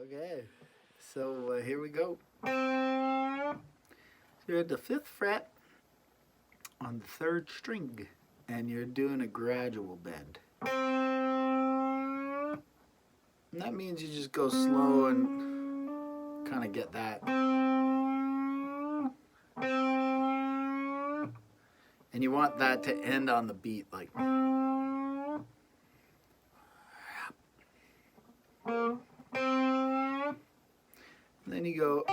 Okay, so here we go. So you're at the 5th fret on the 3rd string, and you're doing a gradual bend. And that means you just go slow and kind of get that. And you want that to end on the beat, like. And then you go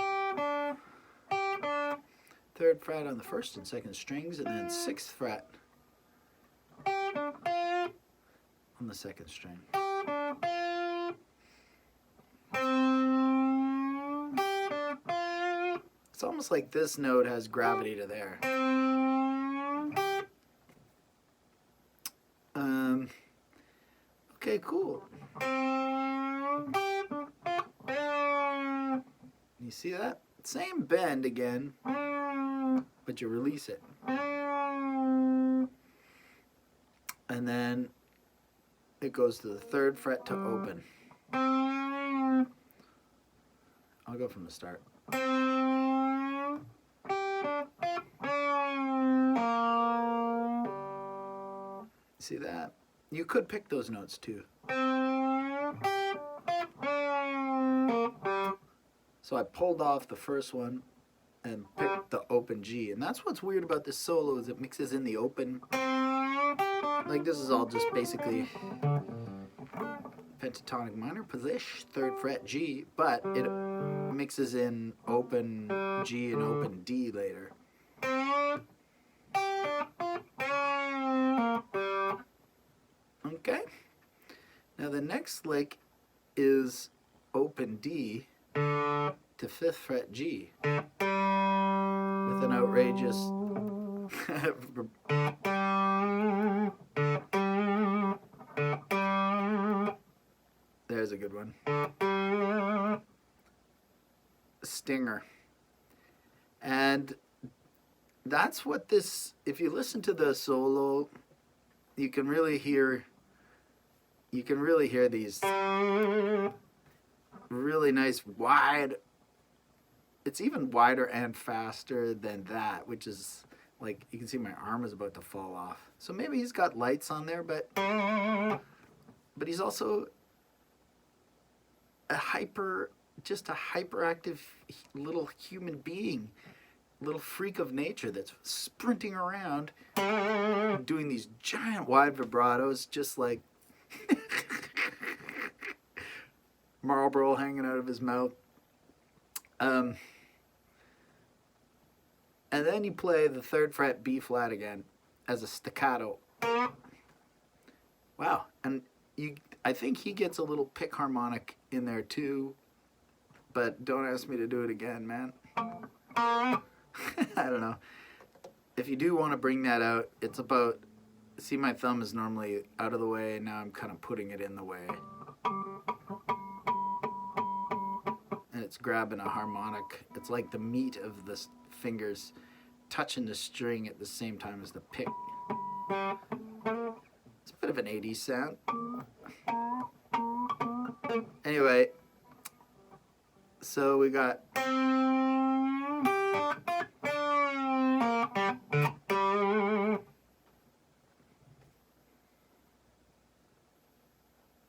3rd fret on the 1st and 2nd strings, and then 6th fret on the 2nd string. It's almost like this note has gravity to there. Okay, cool. You see that? Same bend again, but you release it. And then it goes to the 3rd fret to open. I'll go from the start. See that? You could pick those notes too. So I pulled off the first one and picked the open G. And that's what's weird about this solo, is it mixes in the open. Like this is all just basically pentatonic minor position, 3rd fret G, but it mixes in open G and open D later. Okay. Now the next lick is open D to 5th fret G with an outrageous there's a good one. Stinger. And that's what this, if you listen to the solo, you can really hear these really nice wide, it's even wider and faster than that, which is like, you can see my arm is about to fall off. So maybe he's got lights on there, but he's also just a hyperactive little human being, little freak of nature that's sprinting around doing these giant wide vibratos, just like Marlboro hanging out of his mouth. And then you play the 3rd fret B flat again as a staccato. Wow. And I think he gets a little pick harmonic in there too, but don't ask me to do it again, man. I don't know. If you do want to bring that out, it's about, see, my thumb is normally out of the way, and now I'm kind of putting it in the way. And it's grabbing a harmonic. It's like the meat of the fingers touching the string at the same time as the pick. It's a bit of an 80s sound. Anyway, so we got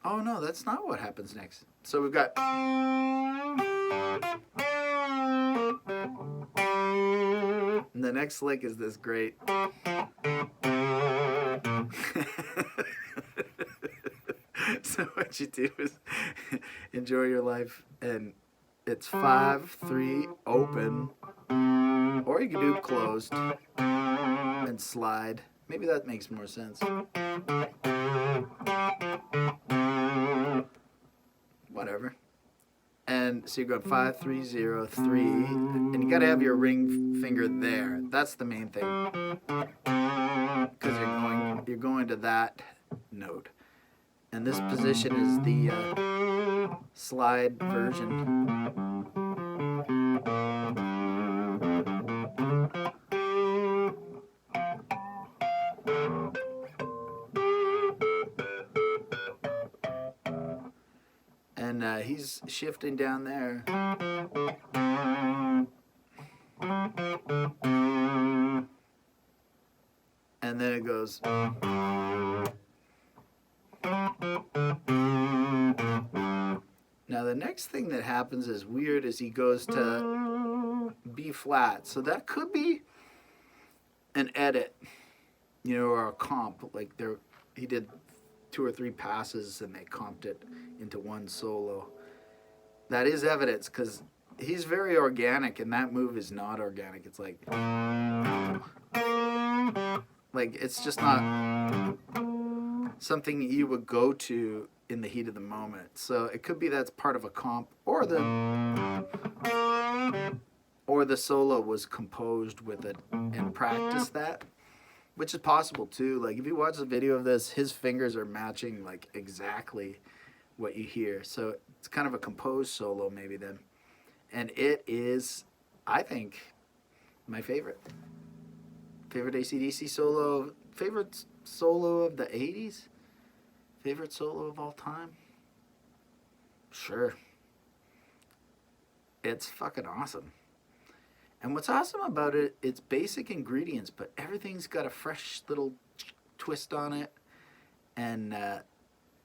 oh no, that's not what happens next. So we've got and the next lick is this great so what you do is enjoy your life, and it's 5-3 open, or you can do closed and slide. Maybe that makes more sense. Whatever. And so you go 5-3-0-3, and you gotta have your ring finger there. That's the main thing, because you're going to that note. And this position is the slide version. And he's shifting down there. And then it goes. Now the next thing that happens is weird as he goes to B flat. So that could be an edit, you know, or a comp. Like he did 2 or 3 passes and they comped it into one solo. That is evidence because he's very organic and that move is not organic. It's like it's just not something you would go to in the heat of the moment. So it could be that's part of a comp, or the solo was composed with it and practiced that, which is possible too. Like if you watch the video of this, his fingers are matching like exactly what you hear. So it's kind of a composed solo maybe then. And it is, I think, my favorite AC/DC solo, favorite solo of the 80s, favorite solo of all time. Sure. It's fucking awesome. And what's awesome about it, it's basic ingredients, but everything's got a fresh little twist on it. And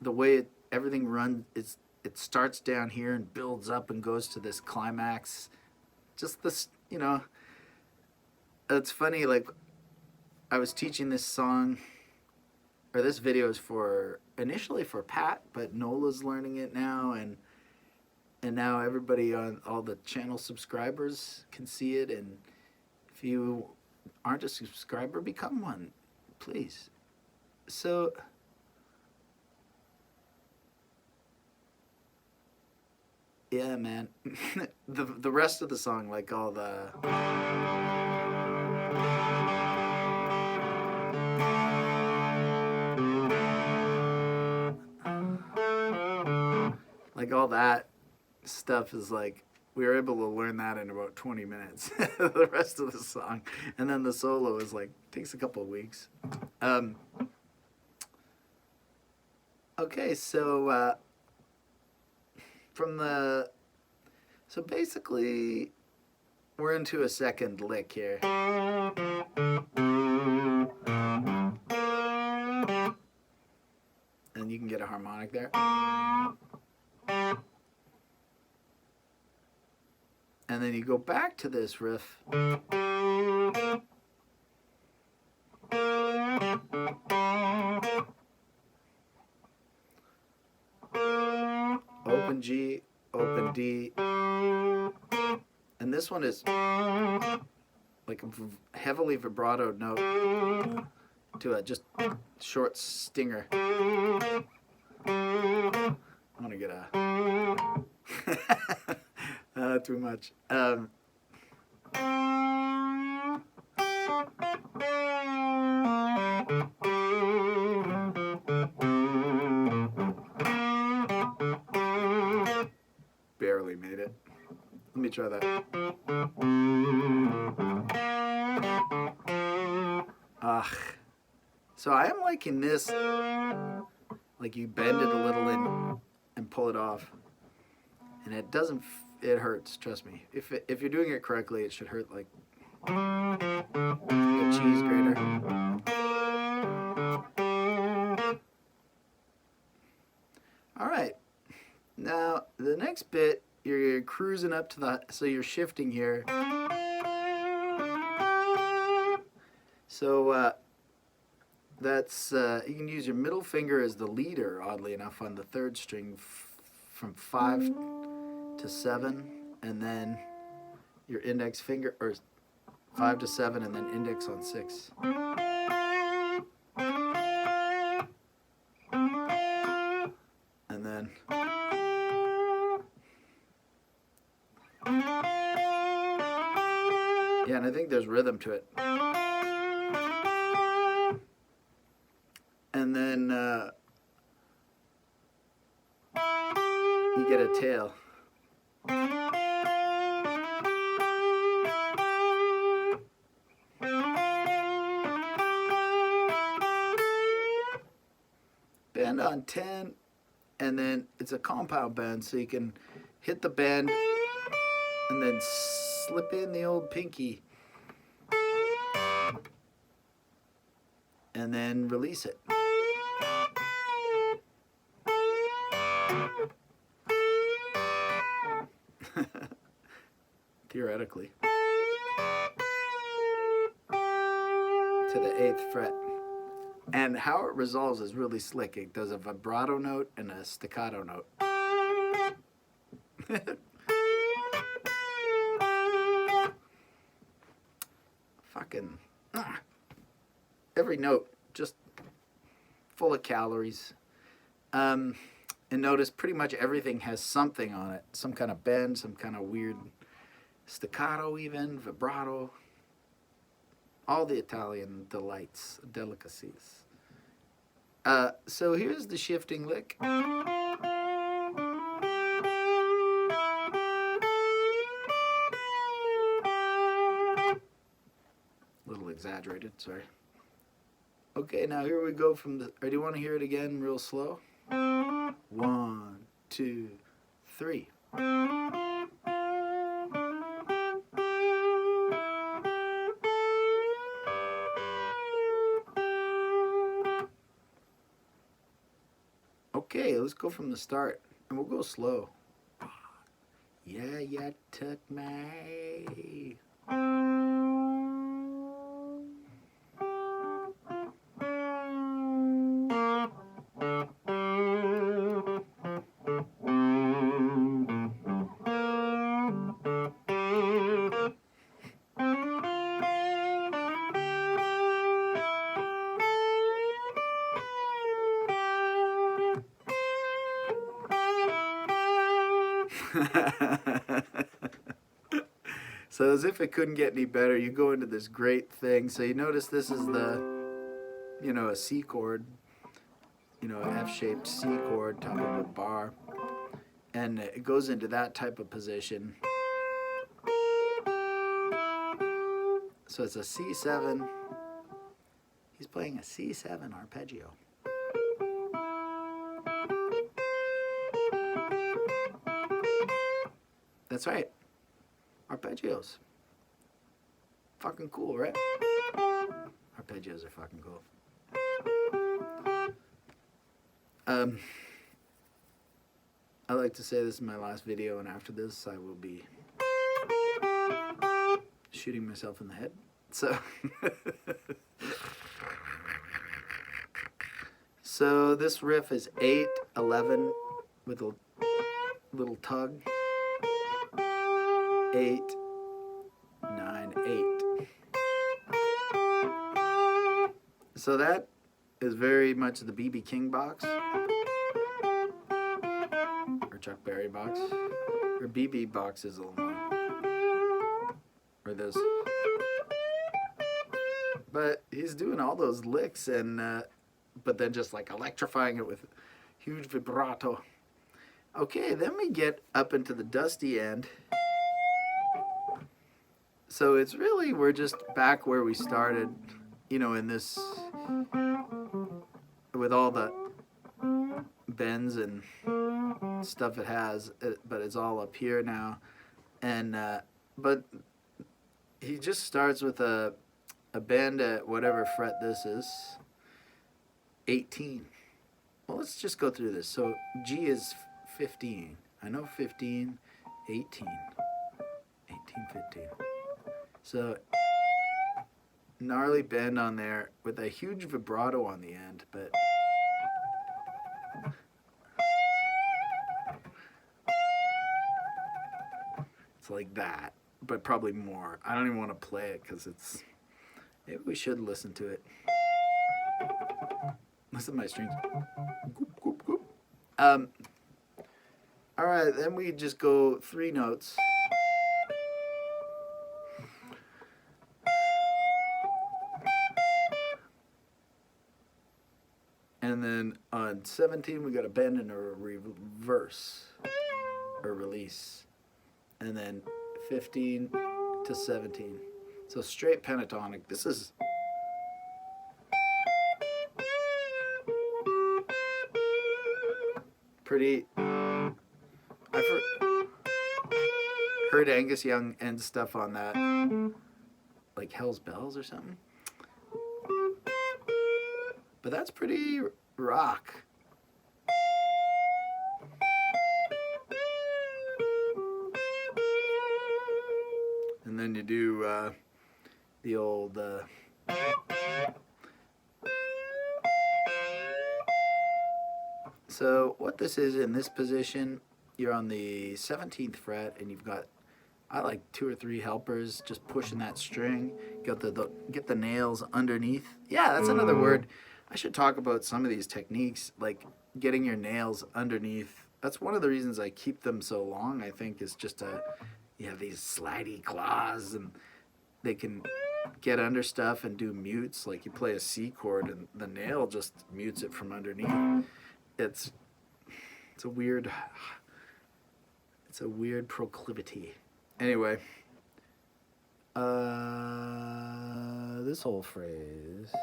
the way everything runs, it starts down here and builds up and goes to this climax. Just this, you know, it's funny, like, I was teaching this song, or this video is initially for Pat, but Nola's learning it now, and now everybody on all the channel subscribers can see it, and if you aren't a subscriber, become one, please. So, yeah, man, the rest of the song, like all the... like all that stuff is like, we were able to learn that in about 20 minutes, the rest of the song. And then the solo is like, takes a couple of weeks. Okay, so so basically we're into a second lick here. And you can get a harmonic there. And then you go back to this riff. Open G, open D. And this one is like a heavily vibrato note to a just short stinger. I want to get a... too much. Barely made it. Let me try that. So I am liking this. Like you bend it a little in and pull it off. And it doesn't... it hurts, trust me. If you're doing it correctly, it should hurt like a cheese grater. All right. Now, the next bit, you're cruising up to the... so you're shifting here. So, that's... you can use your middle finger as the leader, oddly enough, on the 3rd string from 5 to 7, and then your index finger, or 5 to 7, and then index on 6. And then yeah, and I think there's rhythm to it. And then you get a tail. Bend on 10, and then it's a compound bend, so you can hit the bend, and then slip in the old pinky, and then release it. Theoretically. To the 8th fret. And how it resolves is really slick. It does a vibrato note and a staccato note. Fucking every note just full of calories. And notice pretty much everything has something on it. Some kind of bend, some kind of weird staccato even, vibrato. All the Italian delights, delicacies. So here's the shifting lick. Little exaggerated, sorry. Okay, now here we go from the, or do you want to hear it again real slow? 1, 2, 3. Okay, let's go from the start, and we'll go slow. Yeah, you took me. So as if it couldn't get any better, you go into this great thing. So you notice this is the, you know, a C chord, you know, an F-shaped C chord, top of a bar. And it goes into that type of position. So it's a C7. He's playing a C7 arpeggio. That's right. Arpeggios. Fucking cool, right? Arpeggios are fucking cool. I like to say this is my last video, and after this I will be shooting myself in the head. So, so this riff is 8/11 with a little tug. 8, 9, 8. So that is very much the B.B. King box, or Chuck Berry box, or B.B. box is a little more, or this. But he's doing all those licks, and but then just like electrifying it with huge vibrato. Okay, then we get up into the dusty end. So it's really, we're just back where we started, you know, in this, with all the bends and stuff it has, but it's all up here now. And, but he just starts with a bend at whatever fret this is, 18. Well, let's just go through this. So G is 15. I know 15, 18, 18, 15. So, gnarly bend on there with a huge vibrato on the end, but it's like that, but probably more. I don't even want to play it because it's, maybe we should listen to it. Listen to my strings. Goop, goop, goop. All right, then we just go 3 notes. And then on 17, we got a bend and a reverse, or release. And then 15 to 17. So straight pentatonic. This is pretty, heard Angus Young and stuff on that, like Hell's Bells or something. But that's pretty rock. And then you do the old so what this is, in this position, you're on the 17th fret and you've got, I like 2 or 3 helpers just pushing that string. Get the nails underneath. Yeah, that's another word. I should talk about some of these techniques, like getting your nails underneath. That's one of the reasons I keep them so long, I think, is just you have these slidey claws and they can get under stuff and do mutes. Like you play a C chord and the nail just mutes it from underneath. It's a weird proclivity. Anyway, this whole phrase.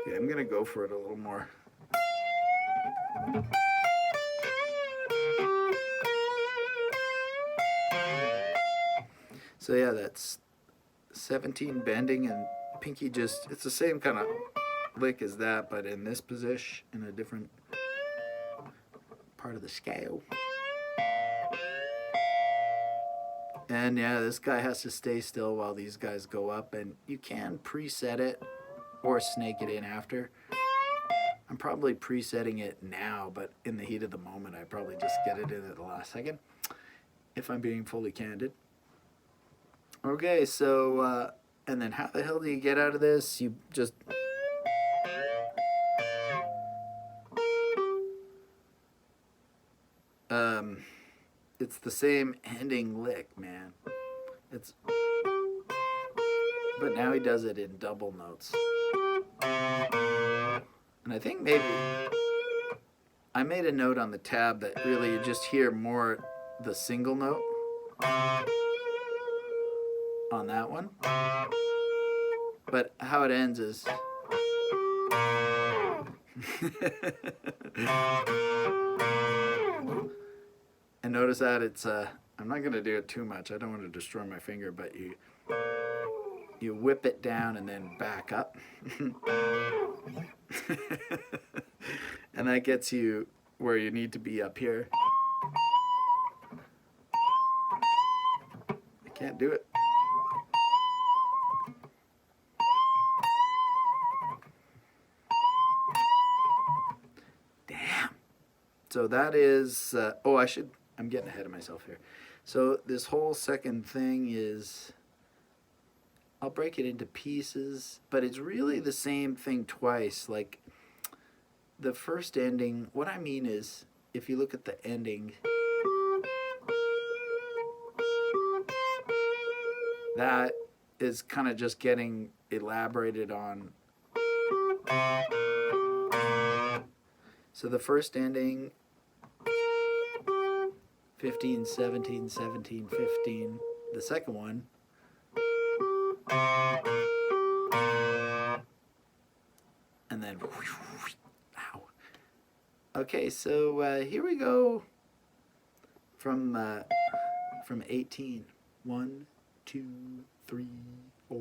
Okay, I'm gonna go for it a little more. So yeah, that's 17 bending and pinky just, it's the same kind of lick as that, but in this position, in a different part of the scale. And yeah, this guy has to stay still while these guys go up, and you can preset it or snake it in after. I'm probably presetting it now, but in the heat of the moment, I probably just get it in at the last second, if I'm being fully candid. Okay, so, and then how the hell do you get out of this? You just... it's the same ending lick, man. It's... But now he does it in double notes. And I think maybe... I made a note on the tab that really you just hear more the single note on that one. But how it ends is... And notice that it's I'm not going to do it too much. I don't want to destroy my finger, but you whip it down and then back up. And that gets you where you need to be up here. I can't do it. Damn. So that is, I'm getting ahead of myself here. So this whole second thing is, I'll break it into pieces, but it's really the same thing twice. Like the first ending, what I mean is, if you look at the ending, that is kind of just getting elaborated on. So the first ending, 15, 17, 17, 15. The second one. And then, ow. Okay, so here we go from 18. 1, 2, 3, 4.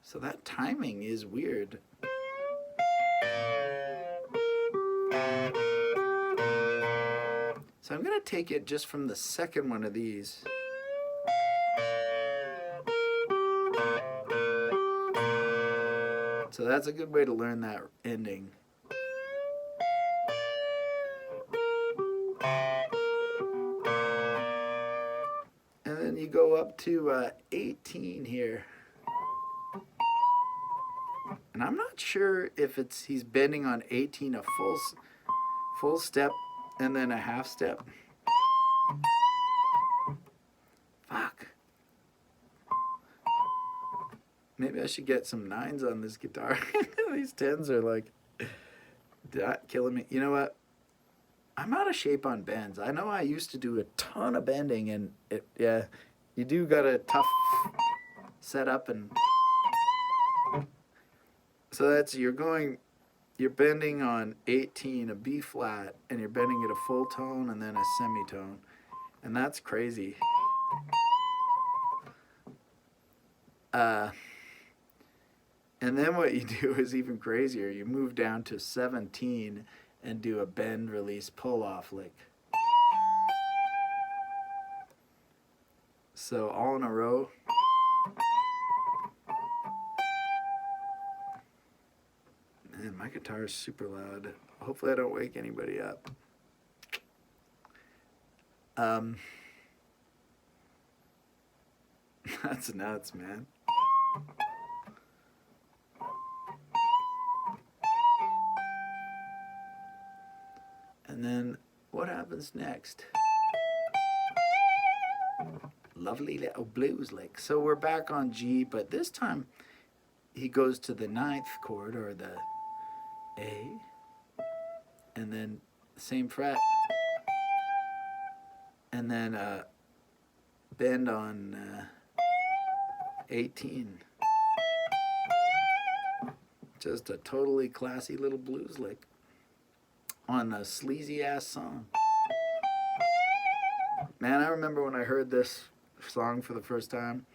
So that timing is weird. So I'm going to take it just from the second one of these. So that's a good way to learn that ending. And then you go up to 18 here. And I'm not sure if he's bending on 18 a full step and then a half step. Fuck. Maybe I should get some 9s on this guitar. These 10s are like killing me. You know what? I'm out of shape on bends. I know I used to do a ton of bending, and yeah, you do got a tough setup, and so that's you're bending on 18, a B flat, and you're bending it a full tone and then a semitone, and that's crazy. And then what you do is even crazier. You move down to 17 and do a bend, release, pull off lick. So all in a row. Man, my guitar is super loud. Hopefully I don't wake anybody up. That's nuts, man. And then what happens next? Lovely little blues lick. So we're back on G, but this time he goes to the 9th chord, or the A, and then same fret, and then bend on 18. Just a totally classy little blues lick on a sleazy ass song. Man, I remember when I heard this song for the first time.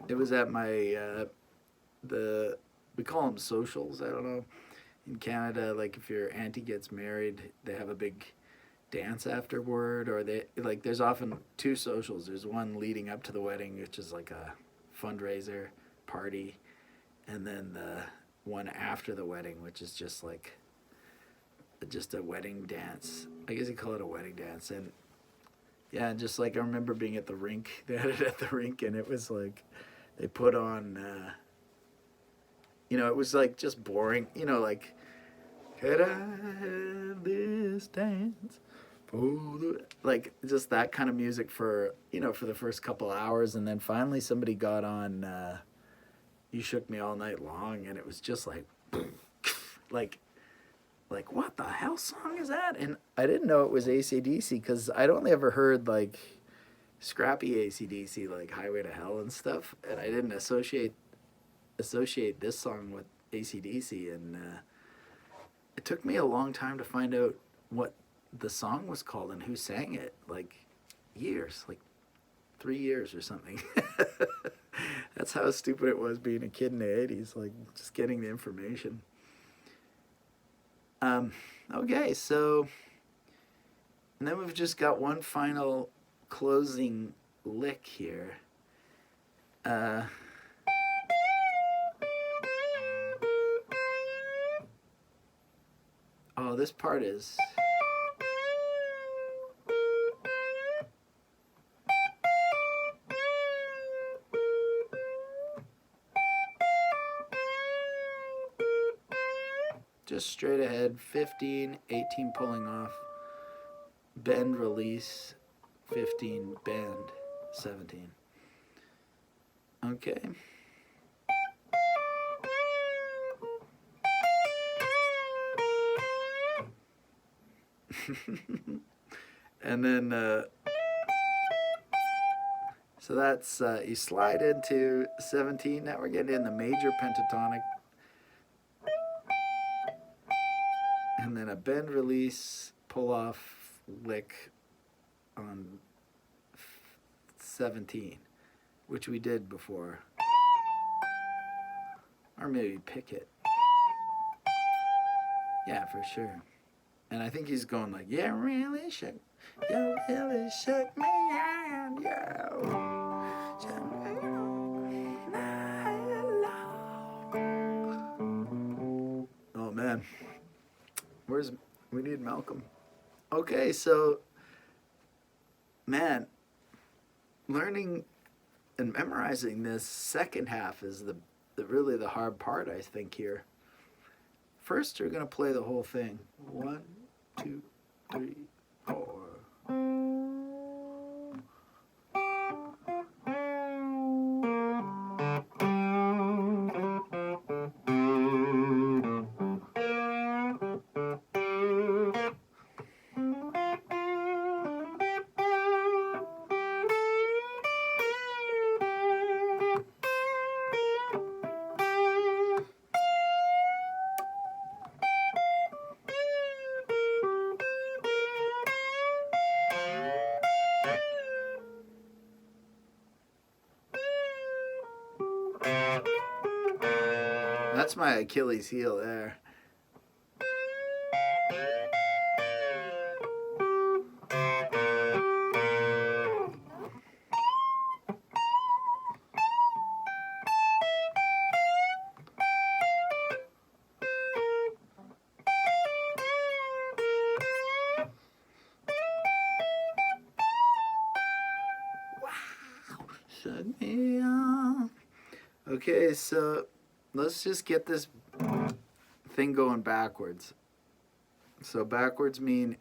It was at my we call them socials. I don't know. In Canada, like if your auntie gets married, they have a big dance afterward, or there's often 2 socials. There's one leading up to the wedding, which is like a fundraiser party, and then the one after the wedding, which is just a wedding dance. I guess you call it a wedding dance. And yeah, just like I remember being at the rink. They had it at the rink, and it was like they put on it was like just boring, like, could I have this dance for the, like, just that kind of music for for the first couple hours. And then finally somebody got on You Shook Me All Night Long, and it was just like what the hell song is that? And I didn't know it was AC/DC, because I'd only ever heard like scrappy AC/DC, like Highway to Hell and stuff, and I didn't associate this song with AC/DC. And it took me a long time to find out what the song was called and who sang it. Like years, like 3 years or something. That's how stupid it was being a kid in the 80s, like just getting the information. Okay, so, and then we've just got one final closing lick here. Oh, this part is... just straight ahead, 15, 18 pulling off, bend, release, 15, bend, 17. Okay. And then, so that's, you slide into 17, now we're getting in the major pentatonic. And then a bend, release, pull off lick on 17, which we did before. Or maybe pick it. Yeah, for sure. And I think he's going like, you really shook me out, yo. Oh man. We need Malcolm. Okay, so, man, learning and memorizing this second half is really the hard part, I think, here. First, you're going to play the whole thing. 1, 2, 3, 4. That's my Achilles heel there. Shut me on. Okay, so let's just get this thing going backwards. So backwards mean,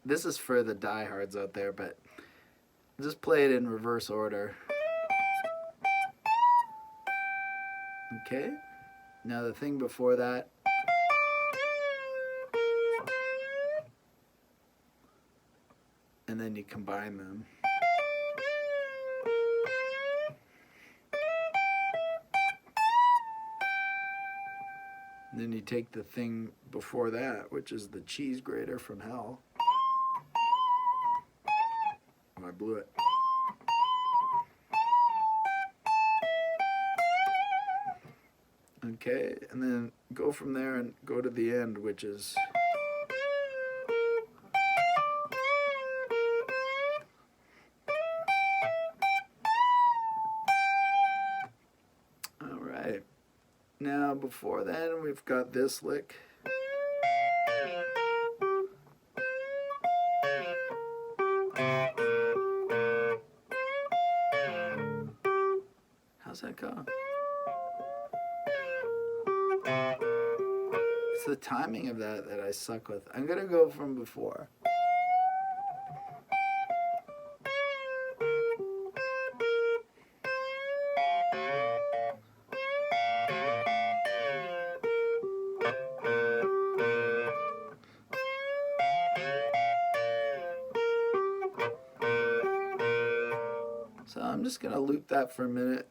this is for the diehards out there, but just play it in reverse order. Okay, now the thing before that. And then you combine them. And then you take the thing before that, which is the cheese grater from hell. Oh, I blew it. Okay, and then go from there and go to the end, which is... All right. Now, before then, we've got this lick. How's that go? It's the timing of that I suck with. I'm gonna go from before. So I'm just gonna loop that for a minute.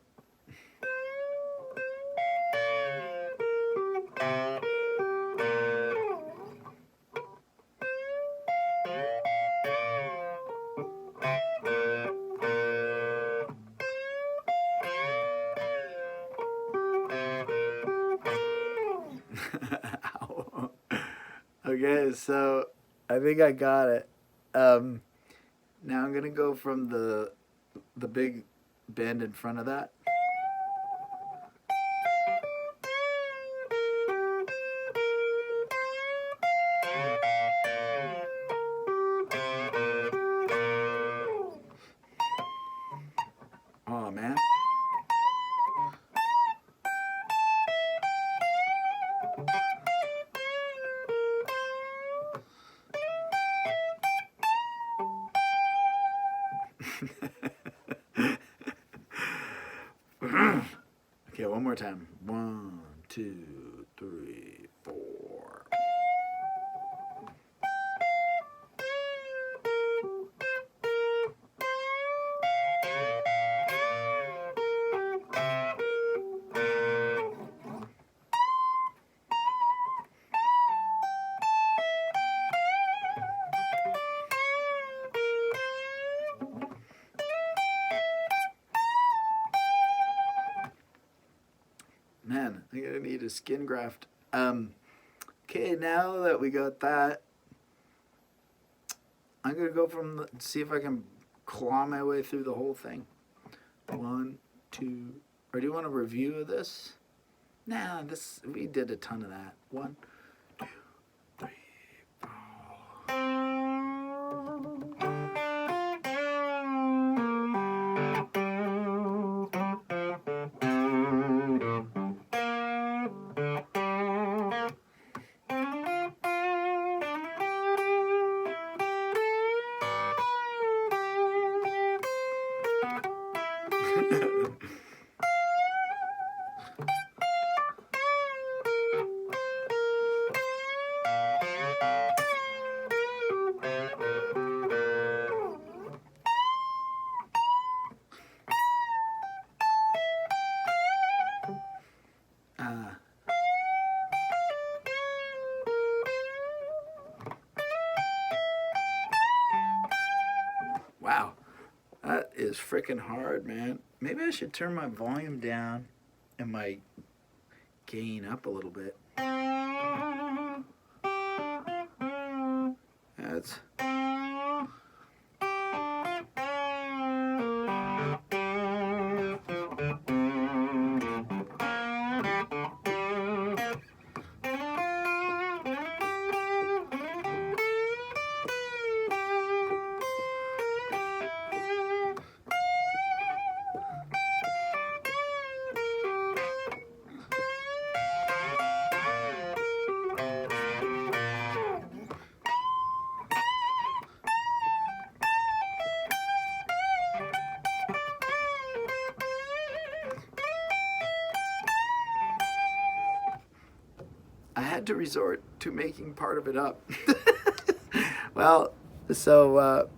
Okay, so I think I got it. Now I'm gonna go from the big bend in front of that. Oh man. Okay, one more time. 1, 2, 3, 4. Man, I'm gonna need a skin graft. Okay, now that we got that, I'm gonna go from see if I can claw my way through the whole thing. 1, 2, or do you want a review of this? Nah, we did a ton of that. 1, 2, 3, 4. Wow, that is freaking hard, man. Maybe I should turn my volume down. and my gain up a little bit. That's I had to resort to making part of it up. Well, so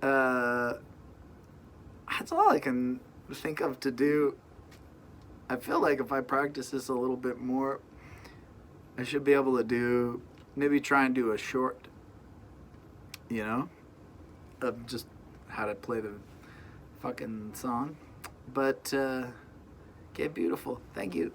that's all I can think of to do. I feel like if I practice this a little bit more, I should be able to do, maybe try and do a short, you know, of just how to play the fucking song. But, okay, beautiful. Thank you.